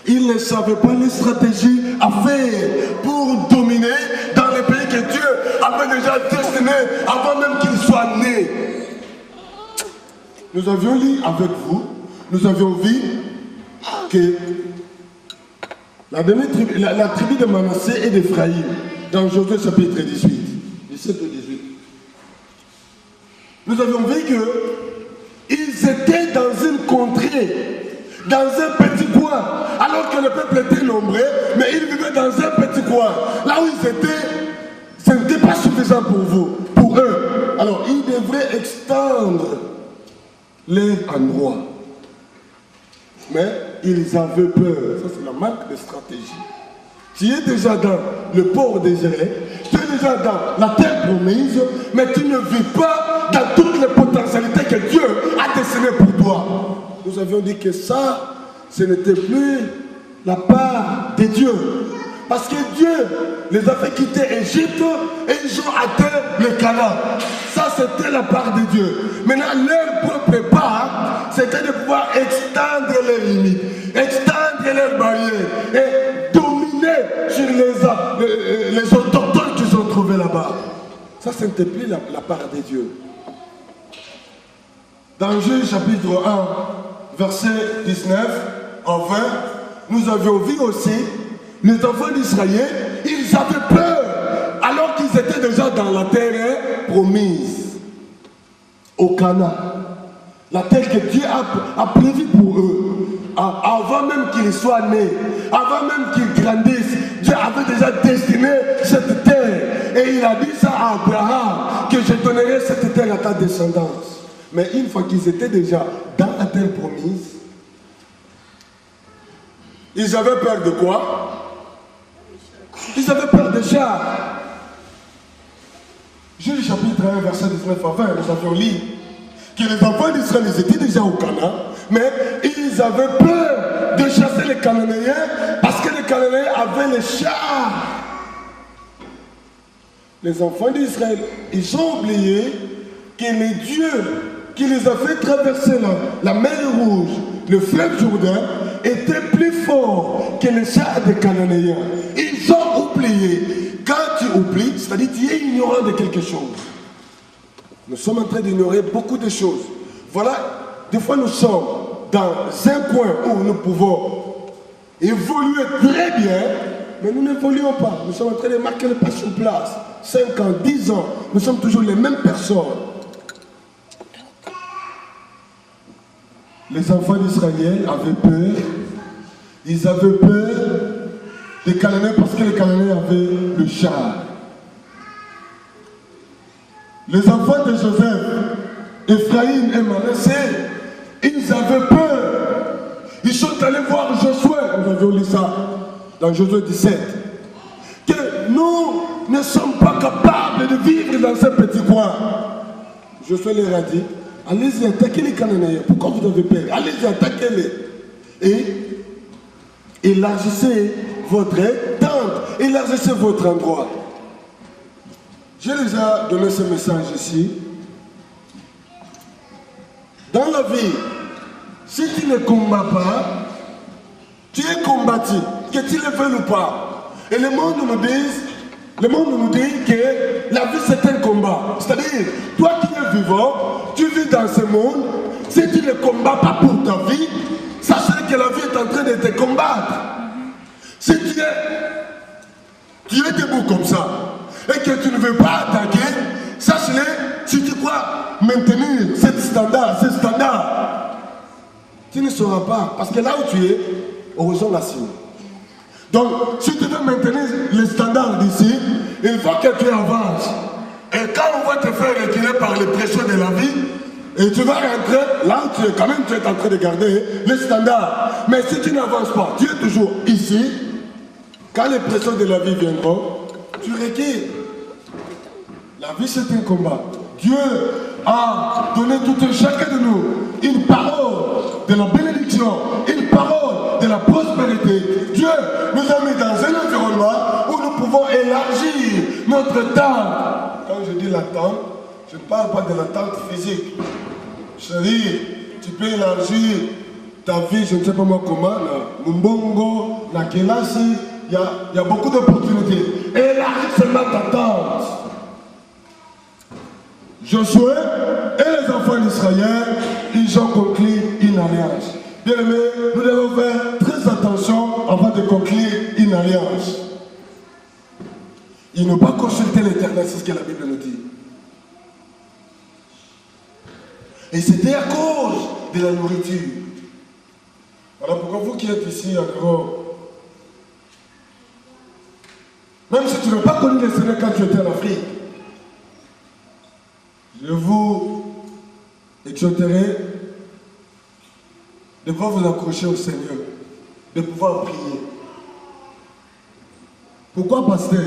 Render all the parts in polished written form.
Ils ne savaient pas les stratégies à faire pour dominer dans les pays que Dieu avait déjà destinés avant même qu'ils soient nés. Nous avions lu avec vous, nous avions vu que la tribu de Manassé et d'Ephraïm, dans Josué chapitre 18, 17 et 18, nous avions vu qu'ils étaient dans une contrée, dans un petit coin, alors que le peuple était nombreux, mais ils vivaient dans un petit coin. Là où ils étaient, ce n'était pas suffisant pour eux. Alors ils devraient extendre leur endroit. Mais ils avaient peur. Ça, c'est la marque de stratégie. Tu es déjà dans le port désiré, tu es déjà dans la terre promise, mais tu ne vis pas dans toutes les potentialités que Dieu a dessinées pour toi. Nous avions dit que ça, ce n'était plus la part de Dieu. Parce que Dieu les a fait quitter Égypte et ils ont atteint le Canaan. Ça, c'était la part de Dieu. Maintenant, leur propre part, c'était de pouvoir extendre les limites, extendre les barrières et dominer sur les autochtones qu'ils ont trouvés là-bas. Ça, ce n'était plus la part de Dieu. Dans Juge chapitre 1, verset 19 en 20, nous avions vu aussi les enfants d'Israël, ils avaient peur alors qu'ils étaient déjà dans la terre promise, au Canaan. La terre que Dieu a prévue pour eux. Avant même qu'ils soient nés, avant même qu'ils grandissent, Dieu avait déjà destiné cette terre. Et il a dit ça à Abraham, que je donnerai cette terre à ta descendance. Mais une fois qu'ils étaient déjà dans la terre promise, ils avaient peur de quoi? Ils avaient peur des chars. Juge chapitre 1, verset 19 à 20, nous avions lu que les enfants d'Israël étaient déjà au Canaan, mais ils avaient peur de chasser les Cananéens parce que les Cananéens avaient les chars. Les enfants d'Israël, ils ont oublié que les dieux qui les a fait traverser la mer Rouge, le fleuve Jourdain, étaient plus forts que les chars des Cananéens. Ils ont oublié. Quand tu oublies, c'est-à-dire que tu es ignorant de quelque chose. Nous sommes en train d'ignorer beaucoup de choses. Voilà, des fois nous sommes dans un coin où nous pouvons évoluer très bien, mais nous n'évoluons pas. Nous sommes en train de marquer le pas sur place. 5 ans, 10 ans, nous sommes toujours les mêmes personnes. Les enfants d'Israël avaient peur. Ils avaient peur des Cananéens parce que les Cananéens avaient le char. Les enfants de Joseph, Ephraïm et Manassé, ils avaient peur. Ils sont allés voir Josué. Nous avions lu ça dans Josué 17. Que nous ne sommes pas capables de vivre dans ce petit coin. Josué leur a dit, allez-y, attaquez les Cananéens. Pourquoi vous avez peur? Allez-y, attaquez-les. Et élargissez votre tente, élargissez votre endroit. J'ai déjà donné ce message ici. Dans la vie, si tu ne combats pas, tu es combattu, que tu le veuilles ou pas. Et le monde nous dit que la vie c'est un combat. C'est-à-dire, toi qui es vivant, tu vis dans ce monde, si tu ne combats pas pour ta vie, sache que la vie est en train de te combattre. Si tu es debout comme ça, et que tu ne veux pas attaquer, sache-le, si tu crois maintenir ce standard, tu ne sauras pas. Parce que là où tu es, horizon la cible. Donc, si tu veux maintenir les standards d'ici, il faut que tu avances. Et quand on va te faire reculer par les pressions de la vie, et tu vas rentrer, là où tu es, quand même tu es en train de garder les standards. Mais si tu n'avances pas, tu es toujours ici, quand les pressions de la vie viendront, tu recules. La vie c'est un combat. Dieu a donné tout un chacun de nous une parole de la bénédiction, une parole de la prospérité. Dieu nous a mis dans un environnement où nous pouvons élargir notre tente. Quand je dis la tente, je ne parle pas de la tente physique. C'est-à-dire, tu peux élargir ta vie, je ne sais pas moi comment, Mbongo, la Kelasi, il y a beaucoup d'opportunités. Élargis seulement ta tente. Josué et les enfants d'Israël, ils ont conclu une alliance. Bien aimé, nous devons faire très attention avant de conclure une alliance. Ils n'ont pas consulté l'Éternel, c'est ce que la Bible nous dit. Et c'était à cause de la nourriture. Voilà pourquoi vous qui êtes ici en Europe, même si tu n'as pas connu le Seigneur quand tu étais en Afrique, je vous exhorterai de pouvoir vous accrocher au Seigneur, de pouvoir prier. Pourquoi, pasteur?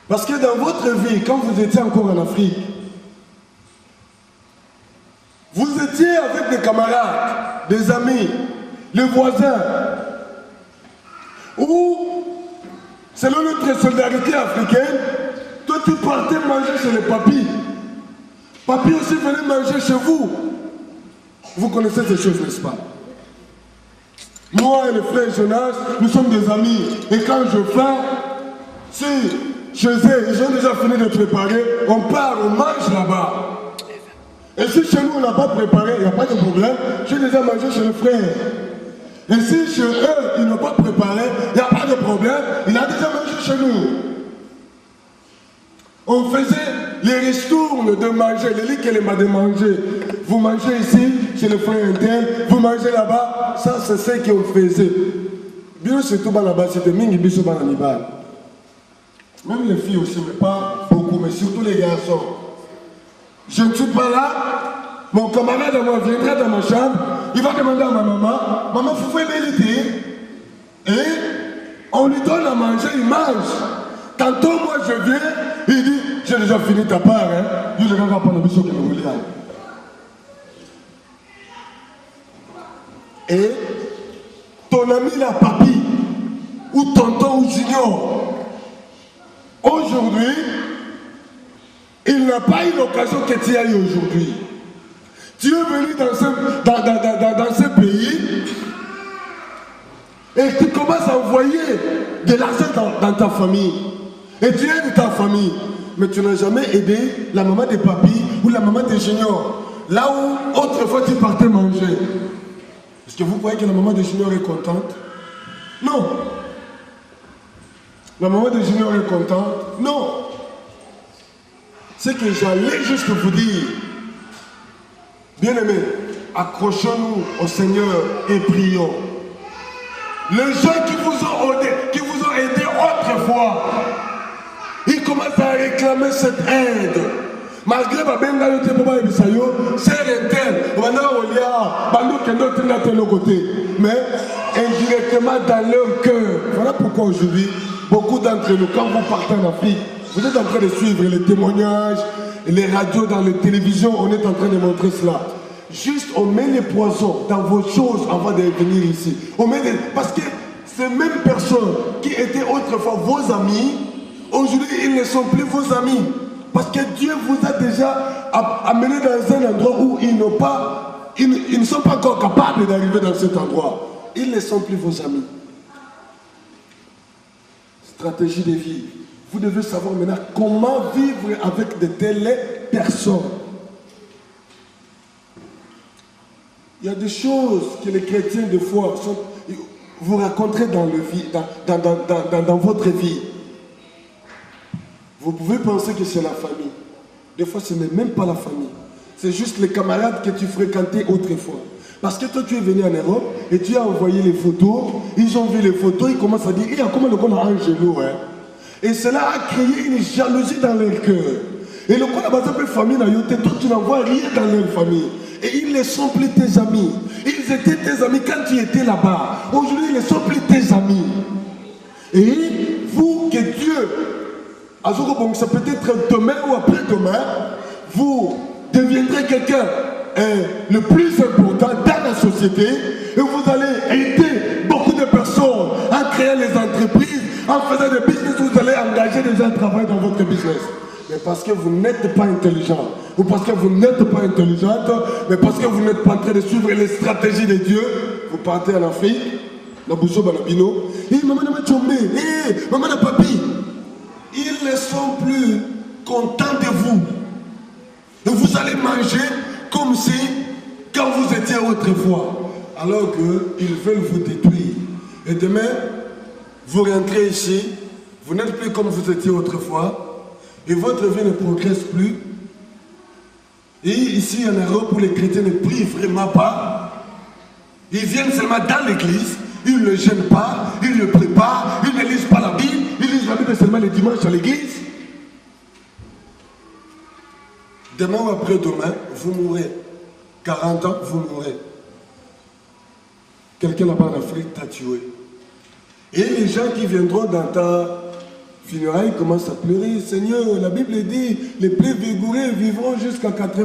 Parce que dans votre vie, quand vous étiez encore en Afrique, vous étiez avec des camarades, des amis, les voisins, ou, selon notre solidarité africaine, toi tu partais manger chez les papis. Papis aussi venait manger chez vous. Vous connaissez ces choses, n'est-ce pas? Moi et le frère Jonas, nous sommes des amis. Et quand je fais, si chez eux, ils ont déjà fini de préparer, on part, on mange là-bas. Et si chez nous on n'a pas préparé, il n'y a pas de problème, j'ai déjà mangé chez le frère. Et si chez eux, ils n'ont pas préparé, il n'y a pas de problème, il a déjà mangé chez nous. On faisait les ristournes de manger, les lits qu'elle m'a de manger. Vous mangez ici, chez le frère interne, vous mangez là-bas, ça c'est ce qu'on faisait. Bien surtout là-bas, c'était Mingi Bisso Bananibal. Même les filles aussi, mais pas beaucoup, mais surtout les garçons. Je ne suis pas là, mon camarade à moi viendra dans ma chambre, il va demander à ma maman, faut faire mériter. Et on lui donne à manger, il mange. Tantôt, moi je viens, il dit, j'ai déjà fini ta part, hein. Il ne va pas dans le biseau que nous voulons. Et ton ami là, papi, ou tonton ou junior, aujourd'hui, il n'a pas eu l'occasion que tu ailles aujourd'hui. Tu es venu dans ce pays et tu commences à envoyer de l'argent dans ta famille. Et tu aides ta famille. Mais tu n'as jamais aidé la maman de papy ou la maman de junior. Là où autrefois tu partais manger. Est-ce que vous croyez que la maman de junior est contente? Non. La maman de junior est contente? Non. Ce que j'allais juste vous dire, bien-aimés, accrochons-nous au Seigneur et prions. Les gens qui vous ont aidé autrefois, ils commencent à réclamer cette aide. Malgré ma benga yote papa ebisayo, c'est intel. On va olia, bando kendo tina de l'autre côté, mais indirectement dans leur cœur. Voilà pourquoi aujourd'hui, beaucoup d'entre nous, quand vous partez en Afrique, vous êtes en train de suivre les témoignages, les radios, dans les télévisions, on est en train de montrer cela. Juste, on met les poisons dans vos choses avant de venir ici. Parce que ces mêmes personnes qui étaient autrefois vos amis, aujourd'hui, ils ne sont plus vos amis. Parce que Dieu vous a déjà amené dans un endroit où ils ne sont pas encore capables d'arriver dans cet endroit. Ils ne sont plus vos amis. Stratégie de vie. Vous devez savoir maintenant comment vivre avec de telles personnes. Il y a des choses que les chrétiens, des fois, vous rencontrez dans votre vie. Vous pouvez penser que c'est la famille. Des fois, ce n'est même pas la famille. C'est juste les camarades que tu fréquentais autrefois. Parce que toi, tu es venu en Europe et tu as envoyé les photos. Ils ont vu les photos, ils commencent à dire, il y a comment le qu'on a un genou, hein? Et cela a créé une jalousie dans leur cœur. Et le qu'on a basé peu famille, toi, tu n'envoies rien dans leur famille. Et ils ne sont plus tes amis. Ils étaient tes amis quand tu étais là-bas. Aujourd'hui, ils ne sont plus tes amis. Et vous, que Dieu, ça peut être demain ou après-demain, vous deviendrez quelqu'un le plus important dans la société et vous allez aider beaucoup de personnes à créer les entreprises, en faisant des business, vous allez engager des gens à travailler dans votre business. mais parce que vous n'êtes pas intelligent, ou parce que vous n'êtes pas intelligente, mais parce que vous n'êtes pas en train de suivre les stratégies de Dieu, vous partez en Afrique, dans Bousso Banabino, et maman n'a chomé, maman n'a papi. Ils ne sont plus contents de vous. Et vous allez manger comme si, quand vous étiez autrefois, alors qu'ils veulent vous détruire. Et demain, vous rentrez ici, vous n'êtes plus comme vous étiez autrefois, et votre vie ne progresse plus. Et ici en Europe, où les chrétiens ne prient vraiment pas, ils viennent seulement dans l'église, ils ne le gênent pas, ils ne prient pas, ils ne lisent pas la Bible, ils lisent la Bible seulement les dimanches à l'église. Demain ou après-demain, vous mourrez. 40 ans, vous mourrez. Quelqu'un là-bas en Afrique t'a tué. Et les gens qui viendront dans ta funéraille commencent à pleurer. Seigneur, la Bible dit, les plus vigoureux vivront jusqu'à 80.